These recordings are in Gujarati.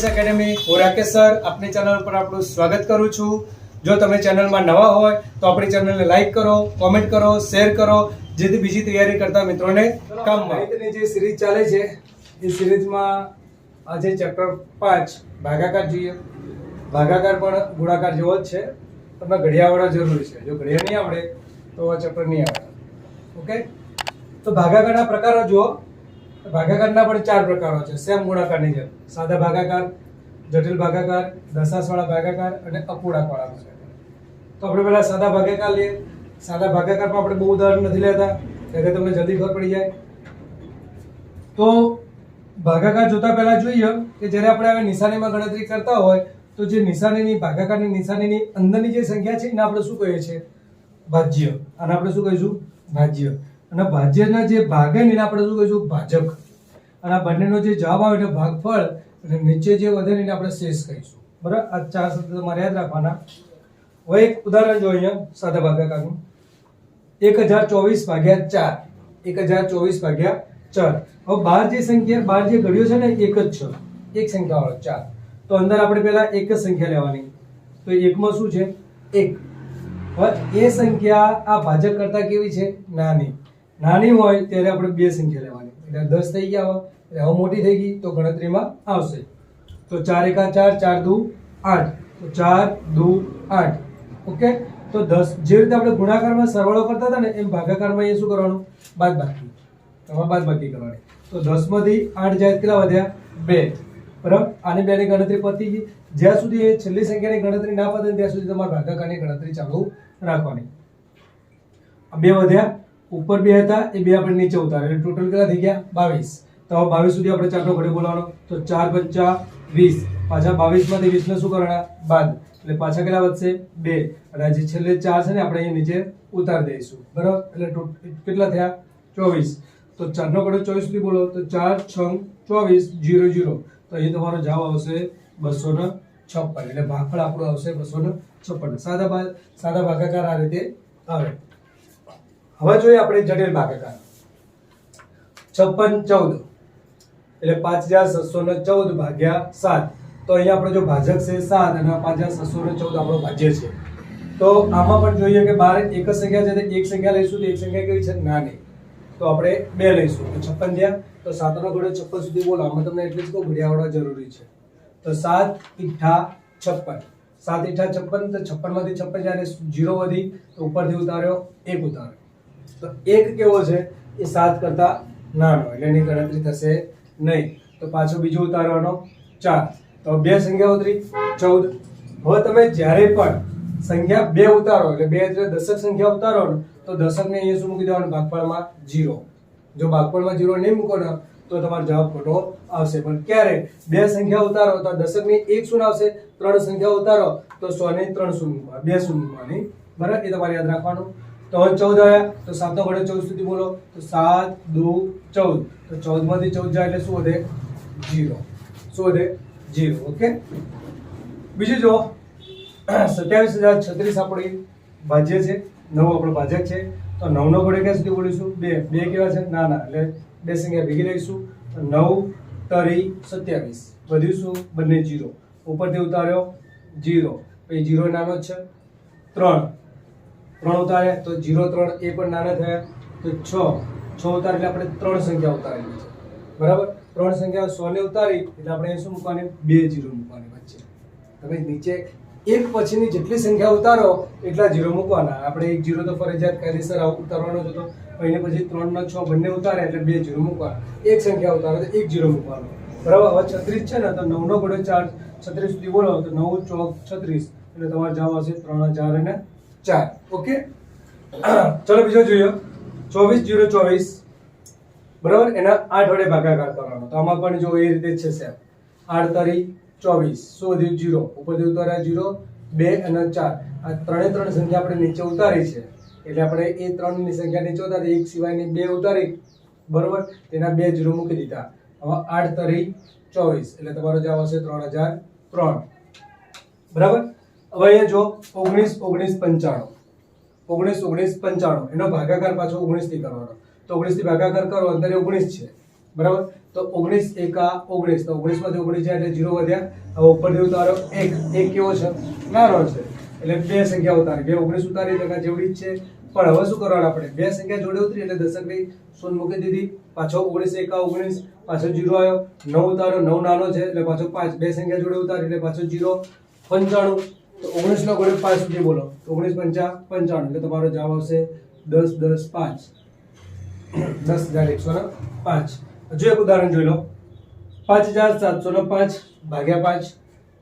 મેથ્સ એકેડમી હું રાકેશ સર આપની ચેનલ પર આપનું સ્વાગત કરું છું। જો તમે ચેનલમાં નવા હોય તો આપણી ચેનલને લાઈક કરો, કોમેન્ટ કરો, શેર કરો, જેથી બીજી તૈયારી કરતા મિત્રોને કામમાં। ગણિતની જે સિરીઝ ચાલે છે એ સિરીઝમાં આજે ચેપ્ટર 5 ભાગાકાર જોઈએ। ભાગાકાર પણ ગુણાકાર જેવો જ છે, તમને ઘડિયા આવડવા જરૂરી છે। જો ઘડિયા નહીં આવડે તો આ ચેપ્ટર નહીં આવડે। ઓકે, તો ભાગાકારના પ્રકારો જુઓ। ભાગાકારના પણ 4 પ્રકારો છે, સેમ ગુણાકારની જેમ। સાદા ભાગાકાર, જટિલ ભાગાકાર, દશાંશવાળા ભાગાકાર અને અપૂર્ણાંકવાળા ભાગાકાર। તો આપણે પહેલા સાદા ભાગાકાર લઈએ। સાદા ભાગાકારમાં આપણે બહુ ઉદાહરણ નથી લેતા, એટલે તમને જલ્દી ખબર પડી જાય। તો ભાગાકાર જોતા પહેલા જોઈએ કે જ્યારે આપણે હવે નિશાનીમાં ગણતરી કરતા હોય તો જે નિશાનીની ભાગાકારની નિશાનીની અંદરની જે સંખ્યા છે એને આપણે શું કહીએ છીએ? ભાજ્ય। અને આપણે શું કહીશું? ભાજ્ય। અને ભાજ્યના જે ભાગે એને આપણે શું કહીશું? ભાજક। અને આ બંનેનો જે જવાબ આવે એટલે ભાગફળ, અને નીચે જે વધે એને આપણે શેષ કહીશું। બરાબર, આ 4 શબ્દ તમારે યાદ રાખવાના। હવે એક ઉદાહરણ જો અહીંયા સાદા ભાગાકારનું 1024 ભાગ્યા 4। 1024 ભાગ્યા 4। હવે 12 જે સંખ્યા 12 જે ઘડિયો છે ને એક જ છે, એક સંખ્યાવાળો 4। તો અંદર આપણે પહેલા એક જ સંખ્યા લેવાની। તો એકમાં શું છે? 1। હવે એ સંખ્યા આ ભાજક કરતા કેવી છે? નાની। નાની હોય ત્યારે આપણે બે સંખ્યા લેવાની, એટલે 10 થઈ ગયા હવે, એટલે હવે મોટી થઈ ગઈ તો ગણતરીમાં આવશે। તો 4 એકા 4, 4 દુ 8, તો 4 દુ 8। ઓકે, તો 10 જે રીતે આપણે ગુણાકારમાં સરવાળો કરતા હતા ને એમ ભાગાકારમાં એ શું કરવાનું? બાદબાકી। તમારે બાદબાકી કરવાની। તો 10 માંથી 8 જાય કેટલા વધ્યા? 2। બરાબર, આની બેની ગણતરી પતી ગઈ। જ્યાં સુધી એ છેલ્લી સંખ્યાની ગણતરી ના પતે ત્યાં સુધી તમારે ભાગાકારની ગણતરી ચાલુ રાખવાની। આ 2 વધ્યા, ઉપર 2 હતા એ 2 આપણે નીચે ઉતાર્યા, એટલે ટોટલ કેટલા થઈ ગયા? 22। તો 22 સુધી આપણે ચારનો ઘડિયો બોલવાનો। તો 4 પંચા 20, પાછા 22 માંથી 20 ને શું કરવાના? બાદ, એટલે પાછા કેટલા વધશે? 2। અને આ જે છેલ્લે 4 છે ને આપણે અહીંયા નીચે ઉતારી દઈશું। બરાબર, એટલે કેટલા થયા? 24। તો 4 નો ઘડિયો 24 સુધી બોલો તો 4 6 24 0 0। તો અહીં તમારો જવાબ આવશે 256, એટલે ભાગફળ આપણું આવશે 256। સાદા ભાગાકાર આ રીતે આવે। હવે જોઈએ આપણે જટિલ ભાગાકાર। 56 14, એટલે 5714 ભાગ્યા 7। તો અહીંયા આપણો જો ભાજક છે 7 અને 5714 આપણો ભાજ્ય છે। તો આમાં પણ જોઈએ કે 12 એક જ સંખ્યા છે, તો એક સંખ્યા લઈશું તો એક સંખ્યા કેવી છે? નાની। તો આપણે 2 લઈશું, તો 56 થયા। તો 7 નો ઘડિયો 56 સુધી બોલો, આમાં તમને એટલે જ કહું ઘડિયા આવડવા જરૂરી છે। તો 7 ઈઠા 56, 7 ઈઠા 56, તો 56 માંથી 56 જ્યારે 0 વધી તો ઉપરથી ઉતાર્યો 1 ઉતાર્યો। તો 1 કેવો છે? એ 7 કરતા નાનો, એટલે એની ગણતરી થશે નહીં। તો પાછો બીજો ઉતારવાનો 4। તો 2 સંખ્યા ઉતરી 14। હવે તમે જ્યારે પણ સંખ્યા 2 ઉતારો, એટલે 2 એટલે દશક સંખ્યા ઉતારો ને, તો દશકને અહીંયા શું મૂકી દેવાનું? ભાગફળમાં 0। જો ભાગફળમાં 0 નહીં મૂકો ને તો તમારો જવાબ ખોટો આવશે। પણ ક્યારે 2 સંખ્યા ઉતારો તો દશકની 1 શૂન્ય આવશે, 3 સંખ્યા ઉતારો તો 100 ની 3 શૂન્ય મૂકવા, 2 શૂન્ય મૂકવાની। બરાબર, એ તમારે યાદ રાખવાનું। તો 14 આવ્યા, તો 7 નો ઘડિયો 14 સુધી બોલો તો 7 દુ 14। તો 14 માંથી 14 જાય એટલે શું વધે? 0। શું વધે? 0। ઓકે, બીજું જો 27036 આપણી ભાજ્ય છે, 9 આપણો ભાજક છે। તો 9 નો ઘડિયો ક્યાં સુધી બોલીશું? 2 કેવા છે? નાના, એટલે 2 સંખ્યા ભેગી લઈશું। તો 9 તરી 27, વધ્યું શું? બંને 0, ઉપરથી ઉતાર્યો 0, પછી 0 નાનો જ છે। 3 ઉતાર્યા તો 0 3 એ પણ નાના થયા। તો 6 ઉતારી એટલે આપણે 3 સંખ્યા ઉતારેલી છે। બરાબર, 3 સંખ્યા 100 ને ઉતારી એટલે આપણે શું મૂકવાની? 2 0 મૂકવાની વચ્ચે। તમે નીચે એક પછીની જેટલી સંખ્યા ઉતારો એટલા 0 મૂકવાના। આપણે 1 0 તો ફરજિયાત કાયદેસર ઉતારવાનો જ હતો, એને પછી 3 ને 6 બંને ઉતાર્યા એટલે 2 0 મૂકવાના। એક સંખ્યા ઉતારો તો 1 0 મૂકવાનો। બરાબર, હવે 36 છે ને, તો 9 નો ઘડિયો 4 36 સુધી બોલો તો 9 ચોક 36, એટલે તમારો જવાબ આવશે 3000 અને 4। ઓકે, ચલો બીજો જોઈએ 24 0 24। બરાબર, એના 8 વડે ભાગાકાર કરવાનો। તો આમાં પણ જો એ રીતે જ છે સેમ। 8 તરી 24, શું વધ્યું? 0, ઉપરથી ઉતાર્યા 0, 2 અને 4। આ ત્રણે ત્રણ સંખ્યા આપણે નીચે ઉતારી છે, એટલે આપણે એ 3 ની સંખ્યા નીચે ઉતારી, એક સિવાયની 2 ઉતારી। બરોબર, તેના 2 0 મૂકી દીધા। હવે 8 તરી 24, એટલે તમારો જવાબ આવશે 3003। બરાબર, હવે અહીંયા જો 19 19 95, 19 19 95 એનો ભાગાકાર પાછો 19 થી કરવાનો। તો 19 થી ભાગાકાર કરો, અંદર 19 છે બરાબર. તો 19 એકા 19, તો 19 માંથી 19 જાય એટલે 0 વધ્યા. હવે ઉપરથી ઉતારો 1, 1 કેવો છે? નાનો છે એટલે બે સંખ્યા ઉતારી, બે 19 ઉતારી એટલે જેવડી જ છે. પણ હવે શું કરવાનું આપણે? બે સંખ્યા જોડે ઉતરી એટલે દશકની શૂન્ય મૂકી દીધી. પાછો 19 એકા 19, પાછો 0 આવ્યો. 9 ઉતારો, 9 નાનો છે એટલે પાછો 5, બે સંખ્યા જોડે ઉતારી એટલે પાછો 0. 95, તો 19 નો ઘોડે 5 સુધી બોલો. 19 પંચા 95 એટલે તમારો જવાબ આવશે 10 10 5, 10,105. હજુ એક ઉદાહરણ જોઈ લો. 5705 ભાગ્યા 5.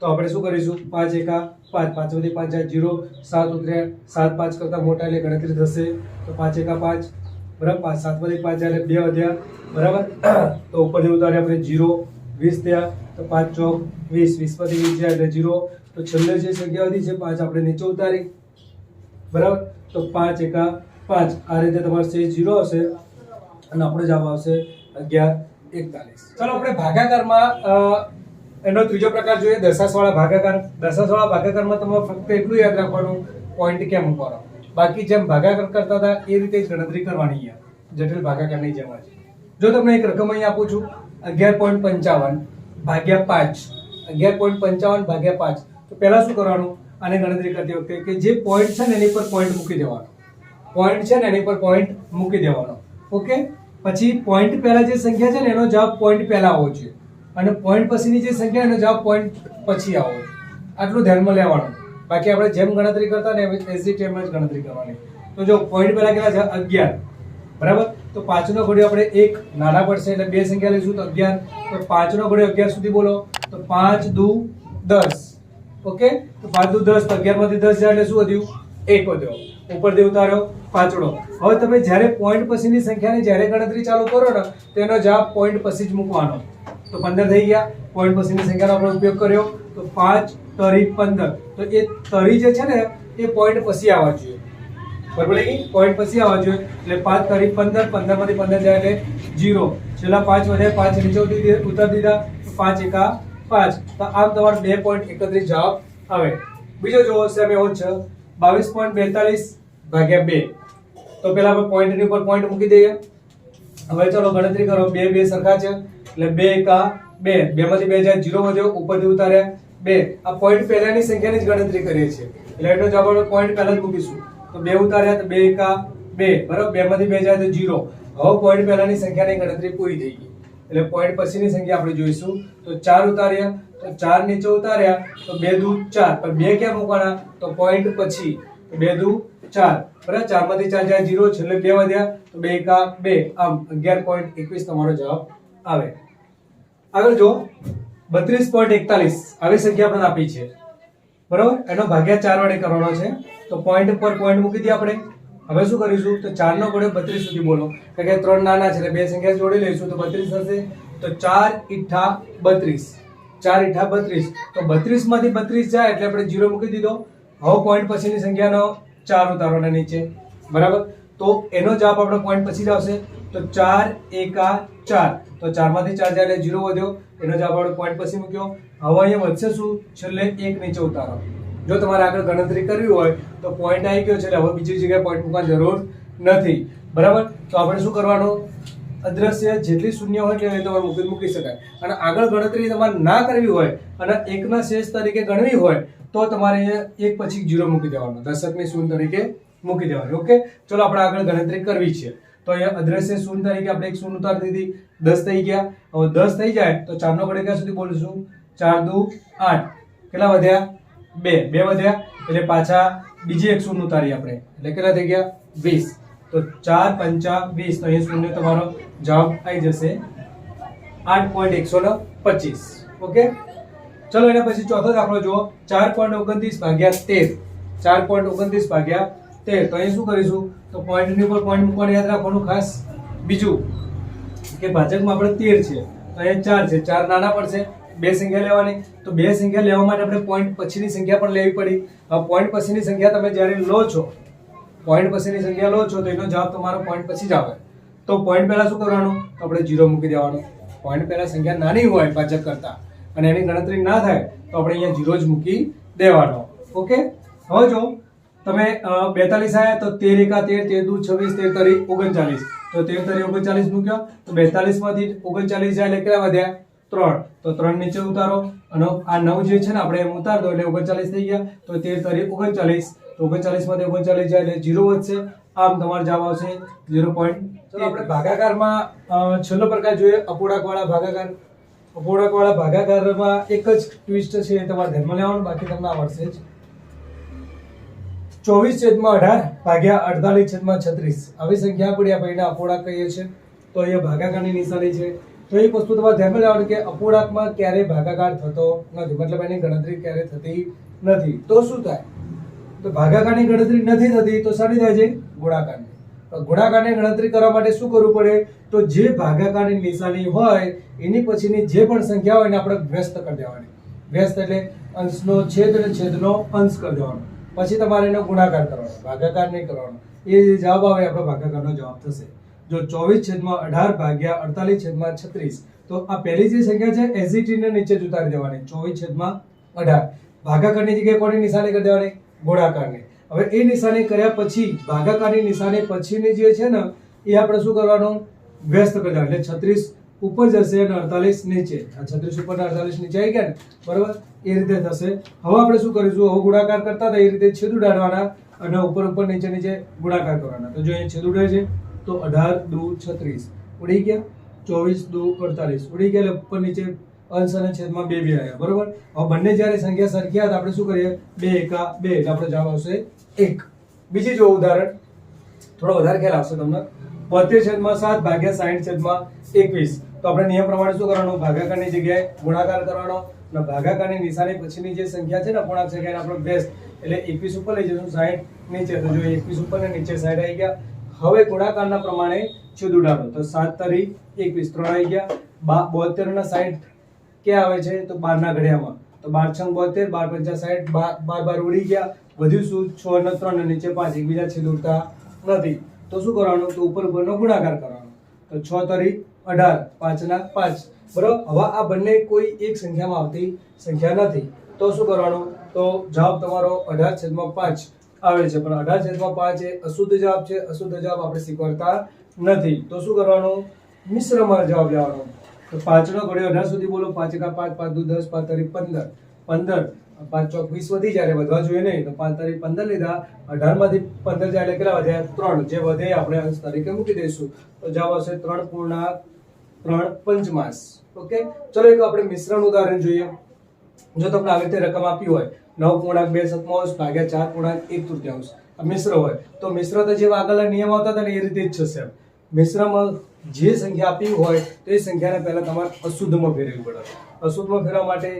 તો આપણે શું કરીશું? 5 એકા 5, 5 માંથી 5 જાય 0, 7 ઉતર્યા, 7 5 કરતા મોટા એટલે ગણતરી થશે. તો 5 એકા 5, બરાબર. 7 માંથી 5 જાય એટલે 2 વધ્યા, બરાબર. તો ઉપરથી ઉતારે આપણે 0, 20 થયા. તો 5 ચોક 20, 20 માંથી 20 જાય એટલે 0. તો છેલ્લે જે સંખ્યા વધી છે 5 આપણે નીચે ઉતારી, બરાબર. તો 5 એકા 5, આ રીતે તમારો શેષ 0 હશે અને આપણો જવાબ આવશે 1141. ચાલો આપણે ભાગાકારમાં એનો ત્રીજો પ્રકાર જોઈએ, દશાંશવાળા ભાગાકાર. દશાંશવાળા ભાગાકારમાં તમારે ફક્ત એટલું યાદ રાખવાનું પોઈન્ટ કેમ મૂકવાનો, બાકી જેમ ભાગાકાર કરતા હતા એ રીતે જ ગણતરી કરવાની. જટિલ ભાગાકારની જેમ જ. જો તમને એક રકમ અહીં આપું છું 11.55 ભાગ્યા 5, 11.55 ભાગ્યા 5, તો પહેલા શું કરવાનું? આને ગણતરી કરતી વખતે કે જે પોઈન્ટ છે ને એની પર પોઈન્ટ મૂકી દેવાનો. પોઈન્ટ છે ને એની પર પોઈન્ટ મૂકી દેવાનો. ઓકે. પછી પોઈન્ટ પહેલા જે સંખ્યા છે ને એનો જવાબ પોઈન્ટ પહેલા આવવો જોઈએ અને પોઈન્ટ પછીની જે સંખ્યા એનો જવાબ પોઈન્ટ પછી આવવો જોઈએ. આટલું ધ્યાનમાં લેવાનું. બાકી આપણે જેમ ગણતરી કરતા ને એઝી ટેમ જ ગણતરી કરવાની. તો જો પોઈન્ટ પહેલા કેટલા છે? 11, બરાબર. તો 5 નો ઘોડે આપણે 1 નાના પડશે એટલે બે સંખ્યા લઈશું તો 11. તો 5 નો ઘોડે 11 સુધી બોલો. તો 5 દુ 10. ઓકે. તો 5 દુ 10, તો 11 માંથી 10 જાય એટલે શું વધ્યું? 1 વધ્યો. ઉપરથી ઉતાર્યો પાંચડો. હવે તમે જ્યારે પોઈન્ટ પછીની સંખ્યાની જ્યારે ગણતરી ચાલુ કરો ને તેનો જવાબ પોઈન્ટ પછી જ મૂકવાનો. તો 15 થઈ ગયા. પોઈન્ટ પછીની સંખ્યાનો આપણે ઉપયોગ કર્યો તો 5 તરી 15. તો એ તરી જે છે ને એ પોઈન્ટ પછી આવવા જોઈએ, બરાબર. પોઈન્ટ પછી આવવા જોઈએ એટલે 5 તરી 15, 15 માંથી 15 જાય એટલે 0. છેલ્લા 5 વધ્યા, 5 નીચે ઉતારી દીધા. 5 એકા 5. તો આમ તમારો 2.31 જવાબ આવે. બીજો જોવો છે એવો છે 22.42 ભાગ્યા 2. તો પેલા આપણે પોઈન્ટની ઉપર પોઈન્ટ મૂકી દઈએ. હવે ચલો ગણતરી કરો. 2 2 સરખા છે એટલે 2 એકા 2, 2 માંથી 2 જાય 0 વધ્યો, ઉપરથી ઉતાર્યા 2. આ પોઈન્ટ પહેલાની સંખ્યાની જ ગણતરી કરીએ છીએ એટલે એનો જવાબ આપણે પોઈન્ટ પહેલા જ મૂકીશું. તો 2 ઉતાર્યા તો 2 એકા 2, બરાબર. 2 માંથી 2 જાય તો 0. હવે પોઈન્ટ પહેલાની સંખ્યાની ગણતરી પૂરી થઈ ગઈ એટલે પોઈન્ટ પછીની સંખ્યા આપણે જોઈશું. તો 4 ઉતાર્યા તો 4 નીચે ઉતાર્યા તો 2 દુ 4, પણ 2 ક્યાં મૂકવાના? તો પોઈન્ટ પછી. 2 દુ 4, બરાબર. 4 માંથી 4 જાય 0, છેલ્લે 2 વધ્યા તો 2 એકા 2, આમ 11.21 તમારો જવાબ આવે. આગળ જો 32.41 આવી સંખ્યા આપણને આપી છે, બરાબર. એનો ભાગ્યા 4 વડે કરવાનો છે. તો પોઈન્ટ પર પોઈન્ટ મૂકી દઈએ આપણે. હવે શું કરીશું? તો 4 નો ઘોડે 32 સુધી બોલો, કારણ કે 3 નાના છે એટલે બે સંખ્યા જોડી લઈશું તો 32 થશે. તો 4 ઈઠા 32, 4 ઈઠા 32. તો 32 માંથી 32 જાય એટલે આપણે 0 મૂકી દીધો. હવે પોઈન્ટ પછીની સંખ્યાનો 4 ઉતારવાના નીચે, બરાબર. તો એનો જવાબ આપણો પોઈન્ટ પછી જ આવશે. તો 4 એકા 4, તો 4 માંથી 4 જાય એટલે 0 વધ્યો, એનો જવાબ આપણે પોઈન્ટ પછી મૂક્યો. હવે અહીંયા વધશે શું? છેલ્લે 1 નીચે ઉતારો. જો તમારે આગળ ગણતરી કરવી હોય તો પોઈન્ટ આવી ગયો છે એટલે હવે બીજી જગ્યાએ પોઈન્ટ મૂકવાની જરૂર નથી, બરાબર. તો આપણે શું કરવાનું? અદ્રશ્ય જેટલી શૂન્ય હોય એટલે તમારે મૂકી શકાય. અને આગળ ગણતરી તમારે ના કરવી હોય અને એકના શેષ તરીકે ગણવી હોય તો તમારે એક પછી 0 મૂકી દેવાનો, દશકની શૂન્ય તરીકે મૂકી દેવાની. ઓકે. ચલો આપણે આગળ ગણતરી કરવી છે. તો અહીંયા અદ્રશ્ય શૂન્ય તરીકે આપણે એક શૂન્ય ઉતારી દીધી, 10 થઈ ગયા. હવે 10 થઈ જાય તો 4 નો ઘોડે ક્યાં સુધી બોલીશું? 4 દુ 8, કેટલા વધ્યા? 2 વધ્યા એટલે પાછા બીજી એક શૂન્ય ઉતારી આપણે એટલે કેટલા થઈ ગયા? 20. તો 4 પંચા 20, તો અહીં શૂન્ય તમારો જવાબ આવી જશે 8.125. ઓકે. ચલો એના પછી ચોથો દાખલો જુઓ. 4.29 ભાગ્યા 13, 4.29 ભાગ્યા 13. તો અહીં શું કરીશું? તો પોઈન્ટની ઉપર પોઈન્ટ મૂકવાનું યાદ રાખવાનું ખાસ. બીજું કે ભાજકમાં આપણે 13 છે તો અહીંયા 4 છે, 4 નાના પડશે, બે સંખ્યા લેવાની. તો બે સંખ્યા લેવા માટે આપણે પોઈન્ટ પછીની સંખ્યા પણ લેવી પડી. હવે પોઈન્ટ પછીની સંખ્યા તમે જ્યારે લો છો, પોઈન્ટ પછીની સંખ્યા લો છો તો એનો જવાબ તમારો પોઈન્ટ પછી જ આવે. તો પોઈન્ટ પહેલા શું કરવાનું? તો આપણે 0 મૂકી દેવાનું. પોઈન્ટ પહેલા સંખ્યા નાની હોય ભાજક કરતા અને એની ગણતરી ના થાય તો આપણે અહીંયા 0 જ મૂકી દેવાનો. ઓકે. હવે જો તમે 42 આયા તો 13 એકા 13, 13 દુ 26, 13 તરી 39. તો 13 તરી 39 મૂક્યો તો 42 માંથી 39 જાય એટલે કેટલા વધ્યા? 3. તો 3 નીચે ઉતારો અને આ 9 જે છે ને આપણે એમ ઉતાર દો એટલે 39 થઈ ગયા. તો 13 તરી 39, તો 39 માંથી 39 જાય એટલે 0 વધશે. આમ તમારો જવાબ આવશે 0.1. ચલો આપણે ભાગાકારમાં છેલ્લો પ્રકાર જોઈએ, અપૂર્ણાંકવાળા ભાગાકાર. અપૂર્ણાંકવાળા ભાગાકારમાં એક જ ટ્વિસ્ટ છે, એ તમારે ધ્યાનમાં લેવાનું, બાકી તમને આવડશે જ. 24/18 ભાગ્યા 48/36 આવી સંખ્યા આપણી આપણે એને અપૂર્ણાંક કહીએ છીએ. તો અહીંયા ભાગાકારની નિશાની છે. તો એક વસ્તુ તમારે ધ્યાનમાં લેવાનું કે અપૂર્ણાંકમાં ક્યારેય ભાગાકાર થતો નથી, મતલબ એની ગણતરી ક્યારે થતી નથી. તો શું થાય? તો ભાગાકારની ગણતરી નથી થતી તો શાની થાય છે? ગુણાકારની. તો ગુણાકારની ગણતરી કરવા માટે શું કરવું પડે? તો જે ભાગાકારની નિશાની હોય એની પછીની જે પણ સંખ્યા હોય એને આપણે વ્યસ્ત કરી દેવાની. વ્યસ્ત એટલે અંશનો છેદ અને છેદનો અંશ કરી દેવાનો. પછી તમારે એનો ગુણાકાર કરવાનો, ભાગાકાર નહીં કરવાનો. એ જે જવાબ આવે આપણો ભાગાકારનો જવાબ થશે. જો 24/18 ભાગ્યા 48/36, તો આ પહેલી જે સંખ્યા છે એસજીટી ને નીચે જ ઉતારી દેવાની. 24/18 ભાગાકારની જગ્યાએ કોની નિશાની કરી દેવાની? ગુણાકારની. હવે એ નિશાની કર્યા પછી ભાગાકારની નિશાની પછીની જે છે ને એ આપણે શું કરવાનું? વ્યસ્ત કરી દેવાનું. એટલે 36 ઉપર જશે અને 48 નીચે. આ 36 ઉપર 48 નીચે આવી ગયા ને, બરોબર? એ રીતે થશે. હવે આપણે શું કરીશું? હવે ગુણાકાર કરતા હતા એ રીતે છેદ ઉડાડવાના અને ઉપર ઉપર નીચે નીચે ગુણાકાર કરવાના. તો જો અહીં છેદ ઉડે છે તો 18 દુ 36 ઉડી ગયા, 24 દુ 48 ઉડી ગયા, એટલે ઉપર નીચે અંશ અને છેદમાં 2 2 આવ્યા, બરોબર? હવે બંને જ્યારે સંખ્યા સરખી હતા આપણે શું કરીએ? 2 એકા 2 એટલે આપણો જવાબ આવશે 1. બીજી જો ઉદાહરણ થોડો વધારે ખ્યાલ આવશે તમને. 72/7 ભાગ્યા 60/21. તો આપણે નિયમ પ્રમાણે શું કરવાનું? ભાગાકારની જગ્યાએ ગુણાકાર કરવાનો અને ભાગાકારની નિશાની પછીની જે સંખ્યા છે ને અપૂર્ણાંક સંખ્યા આપણે બેસ્ટ એટલે 21 ઉપર લઈ જશું, 60 નીચે. તો જો 21 ઉપર ને નીચે 60 આવી ગયા. હવે ગુણાકારના પ્રમાણે છેદ ઉડાડો. તો 7 તરી 21, 3 આવી ગયા. 72 ના 60 ક્યાં આવે છે? તો 12 ના ઘડિયામાં. તો 12 6 72, 12 5 60, 12 ઉડી ગયા. વધ્યું શું? 6 ને 3 ને નીચે 5, એકબીજા છેદ ઉડતા નથી. તો શું કરવાનું? તો ઉપર ઉપરનો ગુણાકાર કરવાનો. તો 6 તરી 18, 5 ના 5, બરોબર? હવે આ બંને કોઈ એક સંખ્યામાં આવતી સંખ્યા નથી. તો શું કરવાનું? તો જવાબ તમારો 18/5 આવે છે, પણ 18/5 એ અશુદ્ધ જવાબ છે. અશુદ્ધ જવાબ આપણે સ્વીકારતા નથી. તો શું કરવાનું? મિશ્રમાં જવાબ લેવાનો. તો 5 નો ઘડિયો 18 સુધી બોલો. 5 એકા 5, 5 દુ 10, 5 તરી 15, 15, 5 ચોક 20 વધી જાય, વધવા જોઈએ નહીં. તો 5 તરી 15 લીધા. 18 માંથી 15 જાય એટલે કેટલા વધ્યા? 3. જે વધે આપણે અંશ તરીકે મૂકી દઈશું. તો જવાબ આવશે 3.3 પંચમાંશ. ઓકે, ચલો એક આપણે મિશ્રણ ઉદાહરણ જોઈએ. જો તમને આવી રીતે રકમ આપી હોય 9.2 ભાગ્યા 4.1 આ મિશ્ર હોય તો મિશ્ર તો જેવા આગળના નિયમ આવતા હતા ને એ રીતે જ થશે. મિશ્રમાં જે સંખ્યા આપી હોય તે સંખ્યાને પહેલા તમારે અશુદ્ધમાં ફેરવવી પડે. અશુદ્ધમાં ફેરવવા માટે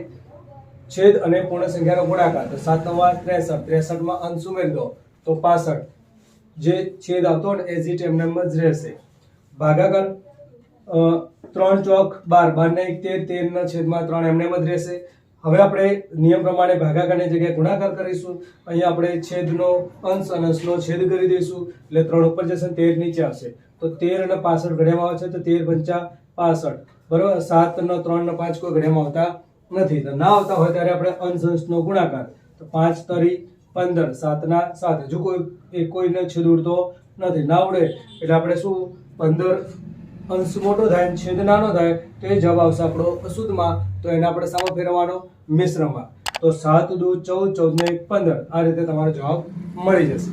છેદ અને પૂર્ણ સંખ્યાનો ગુણાકાર. તો 7 9 63, 63 માં અંશ ઉમેરી દો તો 65. જે છેદ આવતો ને એઝ ઇટ એમને એમ જ રહેશે. ભાગાકાર 3 ચોક 12, 12 ને 1 13, 13 ના છેદમાં 3 એમને એમ જ રહેશે. હવે આપણે નિયમ પ્રમાણે ભાગાકારની જગ્યાએ ગુણાકાર કરીશું. અહીંયા આપણે છેદનો અંશ અને અંશનો છેદ કરી દઈશું એટલે 3 ઉપર જશે, 13 નીચે આવશે. તો 13 અને 65 ઘડિયામાં આવે છે તો 13 5 65, બરોબર? 7 નો 3 નો 5 કોઈ ઘડિયામાં આવતા નથી. તો ના આવતા હોય ત્યારે આપણે અંશ અંશનો ગુણાકાર. તો 5 તરી 15, 7 ના 7. જો કોઈને છેદ ઉડતો નથી, ના ઉડે એટલે આપણે શું 15 અંશ મોટો થાય છેદ નાનો થાય તો એ જવાબ આવશે આપણો અશુદ્ધમાં. તો એને આપણે સામો ફેરવવાનો? મિશ્રમાં. તો 7 દુ 14, 14 ને 1 15. આ રીતે તમારો જવાબ મળી જશે.